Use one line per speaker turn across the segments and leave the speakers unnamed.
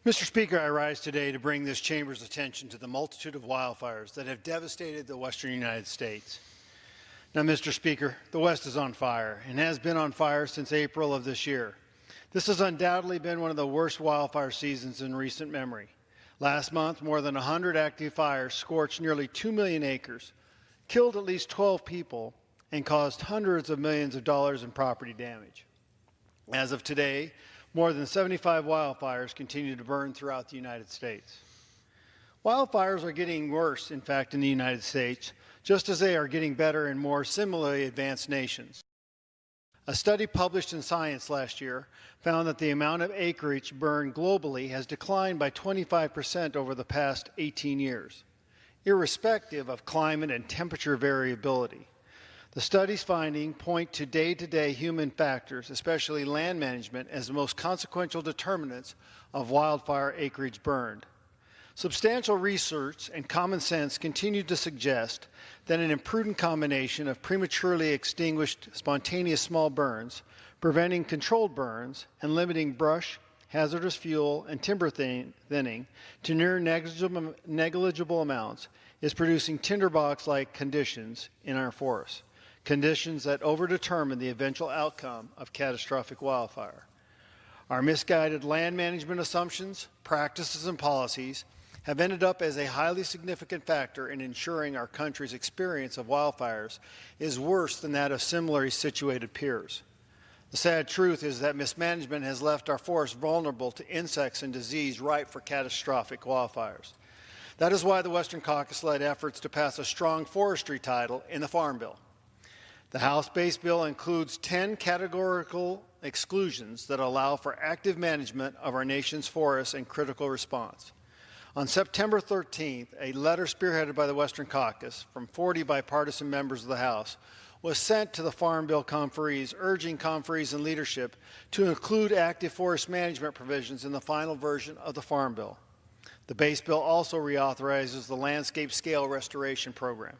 Mr. Speaker, I rise today to bring this chamber's attention to the multitude of wildfires that have devastated the western United States. Now, Mr. Speaker, the West is on fire and has been on fire since April of this year. This has undoubtedly been one of the worst wildfire seasons in recent memory. Last month, more than 100 active fires scorched nearly 2 million acres, killed at least 12 people, and caused hundreds of millions of dollars in property damage. As of today, more than 75 wildfires continue to burn throughout the United States. Wildfires are getting worse, in fact, in the United States, just as they are getting better in more similarly advanced nations. A study published in Science last year found that the amount of acreage burned globally has declined by 25% over the past 18 years, irrespective of climate and temperature variability. The study's findings point to day-to-day human factors, especially land management, as the most consequential determinants of wildfire acreage burned. Substantial research and common sense continue to suggest that an imprudent combination of prematurely extinguished spontaneous small burns, preventing controlled burns, and limiting brush, hazardous fuel, and timber thinning to near negligible amounts is producing tinderbox-like conditions in our forests, conditions that overdetermine the eventual outcome of catastrophic wildfire. Our misguided land management assumptions, practices, and policies have ended up as a highly significant factor in ensuring our country's experience of wildfires is worse than that of similarly situated peers. The sad truth is that mismanagement has left our forests vulnerable to insects and disease ripe for catastrophic wildfires. That is why the Western Caucus led efforts to pass a strong forestry title in the Farm Bill. The House-based bill includes 10 categorical exclusions that allow for active management of our nation's forests and critical response. On September 13th, a letter spearheaded by the Western Caucus from 40 bipartisan members of the House was sent to the Farm Bill conferees, urging conferees and leadership to include active forest management provisions in the final version of the Farm Bill. The base bill also reauthorizes the landscape scale restoration program.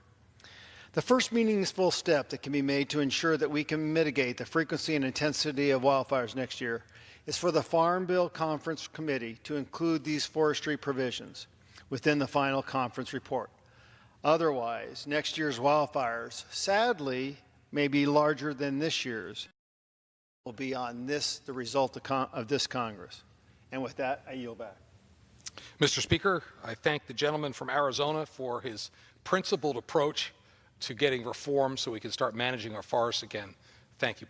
The first meaningful step that can be made to ensure that we can mitigate the frequency and intensity of wildfires next year is for the Farm Bill Conference Committee to include these forestry provisions within the final conference report. Otherwise, next year's wildfires, sadly, may be larger than this year's. Will be on the result of this Congress. And with that, I yield back.
Mr. Speaker, I thank the gentleman from Arizona for his principled approach to getting reform so we can start managing our forests again. Thank you.